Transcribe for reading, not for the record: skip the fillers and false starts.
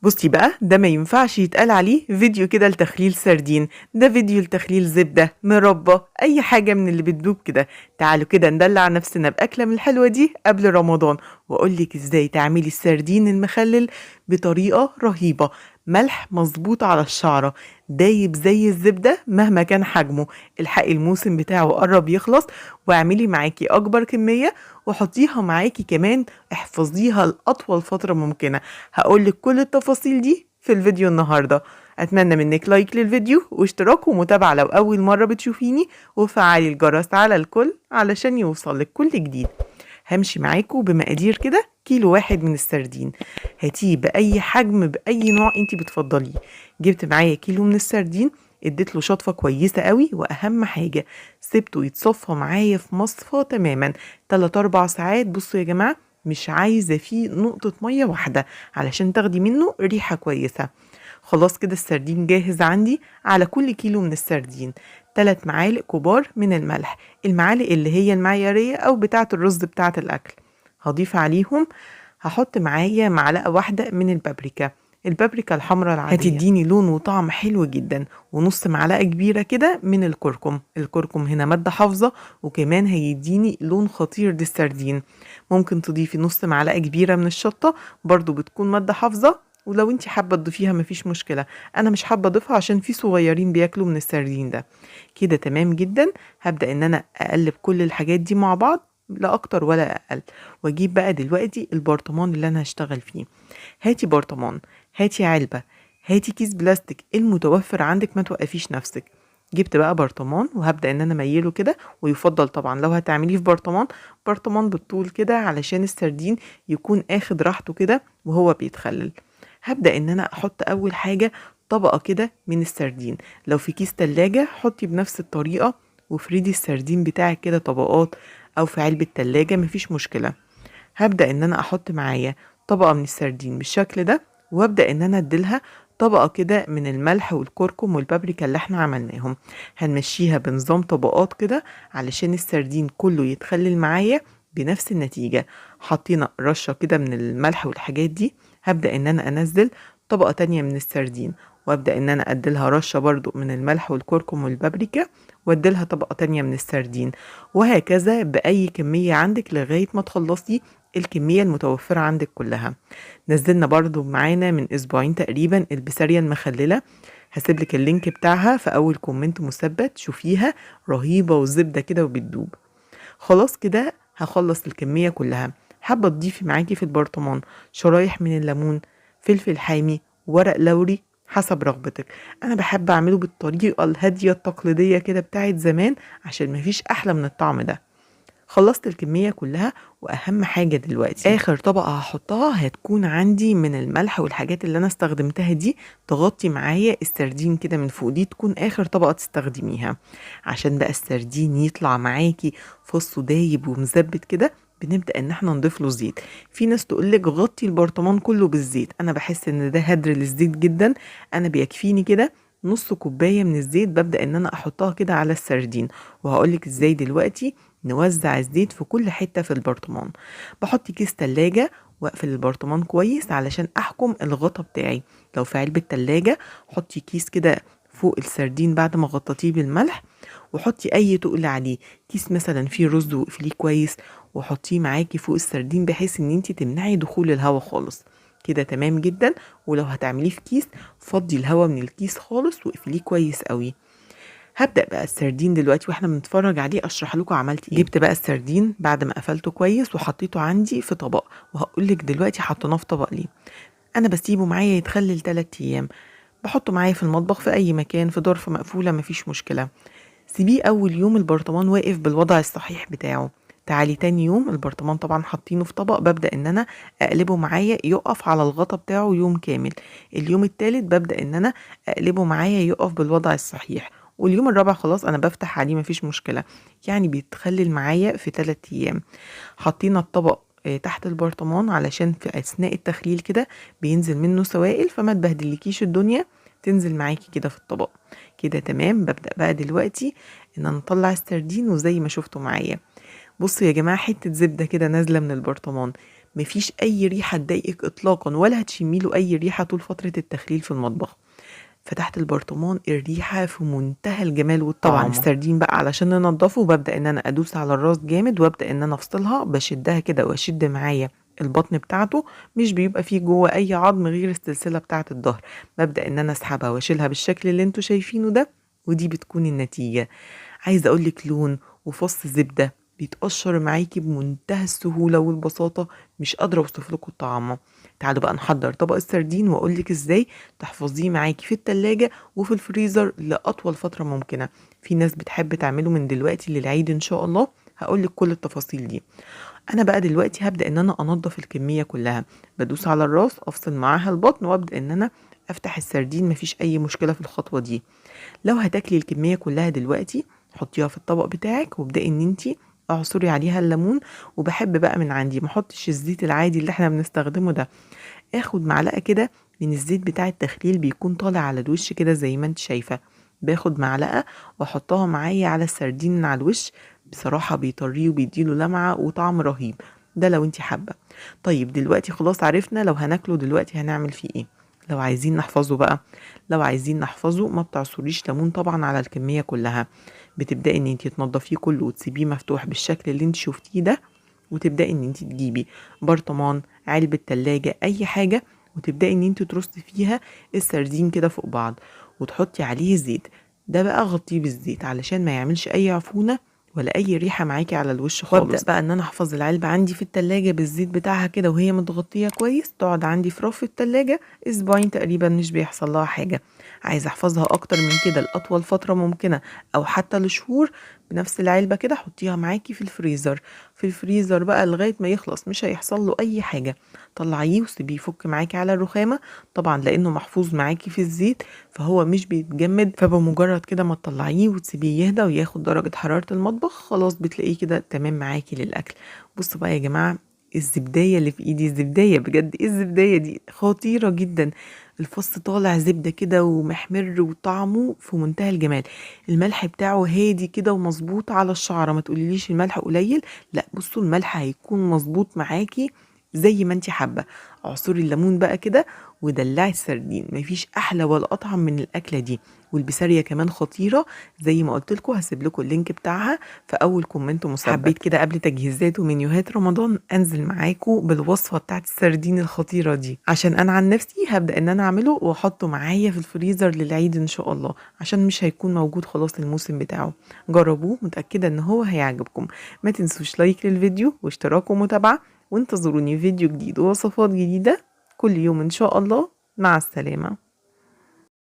بصي بقى، ده ما ينفعش يتقال عليه فيديو كده لتخليل سردين. ده فيديو لتخليل زبدة، مربى، اي حاجة من اللي بتدوب كده. تعالوا كده ندلع نفسنا بأكلة من الحلوة دي قبل رمضان، واقولك ازاي تعملي السردين المخلل بطريقة رهيبة. ملح مظبوط على الشعرة، دايب زي الزبدة مهما كان حجمه. الحقي الموسم بتاعه قرب يخلص، واعملي معاكي اكبر كمية وحطيها معاكي كمان، احفظيها لأطول فترة ممكنة. هقولك كل التفاصيل دي في الفيديو النهاردة. أتمنى منك لايك للفيديو واشتراك ومتابعة لو أول مرة بتشوفيني، وفعلي الجرس على الكل علشان يوصلك كل جديد. همشي معاكم بمقادير كده: كيلو واحد من السردين، هاتيه بأي حجم بأي نوع انتي بتفضليه. جبت معايا كيلو من السردين، اديت له شطفة كويسة قوي، واهم حاجة سبته يتصفى معايا في مصفى تماما 3-4 ساعات. بصوا يا جماعة، مش عايزة فيه نقطة مية واحدة علشان تاخدي منه ريحة كويسة. خلاص كده السردين جاهز عندي. على كل كيلو من السردين 3 معالق كبار من الملح، المعالق اللي هي المعيارية او بتاعة الرز بتاعة الاكل. هضيف عليهم، هحط معايا معلقة واحدة من البابريكا، البابريكا الحمراء العادية، هتديني لون وطعم حلو جدا. ونص معلقة كبيرة كده من الكركم، الكركم هنا مادة حافظة وكمان هيديني لون خطير للسردين. ممكن تضيفي نص معلقة كبيرة من الشطة، برضو بتكون مادة حافظة، ولو انتي حابة تضيفيها مفيش مشكلة. انا مش حابة اضيفها عشان في صغيرين بياكلوا من السردين ده. كده تمام جدا. هبدأ ان انا اقلب كل الحاجات دي مع بعض، لا اكتر ولا اقل. واجيب بقى دلوقتي البرطمان اللي انا هشتغل فيه. هاتي برطمان، هاتي علبة، هاتي كيس بلاستيك، المتوفر عندك، ما توقفيش نفسك. جبت بقى برطمان وهبدأ ان انا ميله كده، ويفضل طبعا لو هتعمليه في برطمان بالطول كده علشان السردين يكون اخد راحته كده وهو بيتخلل. هبدأ ان انا احط اول حاجة طبقة كده من السردين. لو في كيس تلاجة حطي بنفس الطريقة وفردي السردين بتاعك كده طبقات، او في علبة تلاجة مفيش مشكلة. هبدأ ان انا احط معايا طبقة من السردين بالشكل ده، وابدأ ان انا اديلها طبقة كده من الملح والكركم والبابريكا اللي احنا عملناهم. هنمشيها بنظام طبقات كده علشان السردين كله يتخلل معايا بنفس النتيجة. حطينا رشة كده من الملح والحاجات دي، هبدأ ان انا انزل طبقة تانية من السردين، وابدأ ان انا اديلها رشة برضو من الملح والكركم والبابريكا، واديلها طبقة تانية من السردين، وهكذا بأي كمية عندك لغاية ما تخلصي الكمية المتوفرة عندك كلها. نزلنا برضو معانا من أسبوعين تقريبا البسارية المخللة، هسيبلك اللينك بتاعها في أول كومنت مثبت، شوفيها رهيبة وزبدة كده وبتدوب. خلاص كده هخلص الكمية كلها. حابة تضيفي معاكي في البرطمان شرايح من الليمون، فلفل حامي، ورق لوري، حسب رغبتك. انا بحب اعمله بالطريقة الهادية التقليدية كده بتاعت زمان، عشان مفيش احلى من الطعم ده. خلصت الكمية كلها، واهم حاجة دلوقتي اخر طبقة هحطها هتكون عندي من الملح والحاجات اللي انا استخدمتها دي، تغطي معايا السردين كده من فوق. دي تكون اخر طبقة تستخدميها عشان بقى السردين يطلع معاكي فصه دايب ومزبت كده. بنبدأ ان احنا نضيف له زيت. في ناس تقولك غطي البرطمان كله بالزيت، انا بحس ان ده هدر للزيت جدا. انا بيكفيني كده نص كوباية من الزيت، ببدأ ان انا احطها كده على السردين، وهقولك ازاي دلوقتي. نوزع الزيت في كل حتة في البرطمان. بحط كيس تلاجة واقفل البرطمان كويس علشان احكم الغطا بتاعي. لو في علبة تلاجة حطي كيس كده فوق السردين بعد ما غطيتيه بالملح، وحطي اي تقل عليه. كيس مثلا فيه رز واقفليه كويس وحطيه معاكي فوق السردين، بحيث ان انتي تمنعي دخول الهواء خالص. كده تمام جدا. ولو هتعمليه في كيس، فضي الهواء من الكيس خالص واقفليه كويس قوي. هبدأ بقى السردين دلوقتي واحنا بنتفرج عليه اشرح لكم عملت ايه. جبت بقى السردين بعد ما قفلته كويس وحطيته عندي في طبق، وهقول لك دلوقتي حطيناه في طبق ليه. انا بسيبه معايا يتخلل 3 ايام، بحطه معايا في المطبخ في اي مكان، في ظرف مقفولة مفيش مشكلة. سيبيه اول يوم البرطمان واقف بالوضع الصحيح بتاعه. تعالي تاني يوم البرطمان طبعا حاطينه في طبق، ببدأ ان انا اقلبه معايا يقف على الغطا بتاعه يوم كامل. اليوم التالت ببدأ ان انا اقلبه معايا يقف بالوضع الصحيح، واليوم الرابع خلاص انا بفتح عليه مفيش مشكلة. يعني بيتخلل معايا في 3 ايام. حطينا الطبق تحت البرطمان علشان في اثناء التخليل كده بينزل منه سوائل، فما تبهدلكيش الدنيا، تنزل معاكي كده في الطبق. كده تمام. ببدأ بقى دلوقتي ان انا اطلع السردين، وزي ما شفتوا معايا بصوا يا جماعة حتة زبدة كده نازلة من البرطمان. مفيش اي ريحه تضايقك اطلاقا، ولا هتشمي له اي ريحه طول فتره التخليل في المطبخ. فتحت البرطمان، الريحه في منتهى الجمال والطعم. طبعا السردين بقى علشان ننضفه ببدا ان انا ادوس على الراس جامد، وابدا ان انا افصلها، بشدها كده واشد معايا البطن بتاعته، مش بيبقى فيه جوه اي عظم غير السلسله بتاعه الظهر. ببدا ان انا اسحبها واشيلها بالشكل اللي انتوا شايفينه ده، ودي بتكون النتيجه. عايزه اقولك لون وفص زبده بيتقشر معاكي بمنتهى السهوله والبساطه، مش قادره اوصف لكم طعمه. تعالوا بقى نحضر طبق السردين واقولك ازاي تحفظيه معاكي في التلاجة وفي الفريزر لاطول فتره ممكنه. في ناس بتحب تعمله من دلوقتي للعيد ان شاء الله، هقولك كل التفاصيل دي. انا بقى دلوقتي هبدا ان انا انضف الكميه كلها، بدوس على الراس، افصل معاها البطن، وابدا ان انا افتح السردين، مفيش اي مشكله في الخطوه دي. لو هتاكلي الكميه كلها دلوقتي، حطيها في الطبق بتاعك وابدأي ان انتي اعصري عليها الليمون. وبحب بقى من عندي ما احطش الزيت العادي اللي احنا بنستخدمه ده، اخد معلقه كده من الزيت بتاع التخليل، بيكون طالع على الوش كده زي ما انت شايفه. باخد معلقه واحطها معايا على السردين من على الوش، بصراحه بيطريه وبيديله لمعه وطعم رهيب. ده لو انت حابه. طيب دلوقتي خلاص عرفنا لو هناكله دلوقتي هنعمل فيه ايه. لو عايزين نحفظه بقى، لو عايزين نحفظه ما بتعصريش ليمون طبعا على الكميه كلها. بتبداي ان انت تنضفيه كله وتسيبيه مفتوح بالشكل اللي انت شفتيه ده، وتبداي ان انت تجيبي برطمان، علبة تلاجة، اي حاجة، وتبداي ان انت ترصي فيها السردين كده فوق بعض، وتحطي عليه زيت. ده بقى غطيه بالزيت علشان ما يعملش اي عفونة ولا اي ريحة معاكي على الوش خالص. وابدأ بقى ان انا احفظ العلبة عندي في التلاجة بالزيت بتاعها كده وهي متغطية كويس، تقعد عندي في رف التلاجة اسبوعين تقريبا، مش بيحصل لها حاجة. عايزة احفظها اكتر من كده لاطول فترة ممكنة، او حتى لشهور، بنفس العلبة كده حطيها معاكي في الفريزر. في الفريزر بقى لغاية ما يخلص، مش هيحصل له اي حاجة. طلعيه وسيبيه يفك معاكي على الرخامة، طبعا لانه محفوظ معاكي في الزيت فهو مش بيتجمد. فبمجرد كده ما تطلعيه وتسيبيه يهدى وياخد درجة حرارة المطبخ، خلاص بتلاقيه كده تمام معاكي للاكل. بصوا بقى يا جماعة، الزبدية اللي في ايدي، الزبدية بجد، ايه الزبدية دي خطيرة جدا. الفص طالع زبدة كده ومحمر، وطعمه في منتهى الجمال. الملح بتاعه هادي كده ومظبوط على الشعرة، ما تقوليليش الملح قليل، لا بصوا الملح هيكون مظبوط معاكي زي ما انتي حابة. اعصري الليمون بقى كده ودلعي السردين، مفيش احلى ولا اطعم من الاكلة دي. والبسارية كمان خطيرة، زي ما قلت لكم هسيب لكم اللينك بتاعها في اول كومنت مسبق. حبيت كده قبل تجهيزات ومنيوهات رمضان انزل معاكم بالوصفة بتاعت السردين الخطيرة دي، عشان انا عن نفسي هبدأ ان انا اعمله واحطه معايا في الفريزر للعيد ان شاء الله، عشان مش هيكون موجود خلاص الموسم بتاعه. جربوه، متأكدة ان هو هيعجبكم. ما تنسوش لايك للفيديو واشتراك ومتابعة، وانتظروني في فيديو جديد ووصفات جديدة كل يوم ان شاء الله. مع السلامة.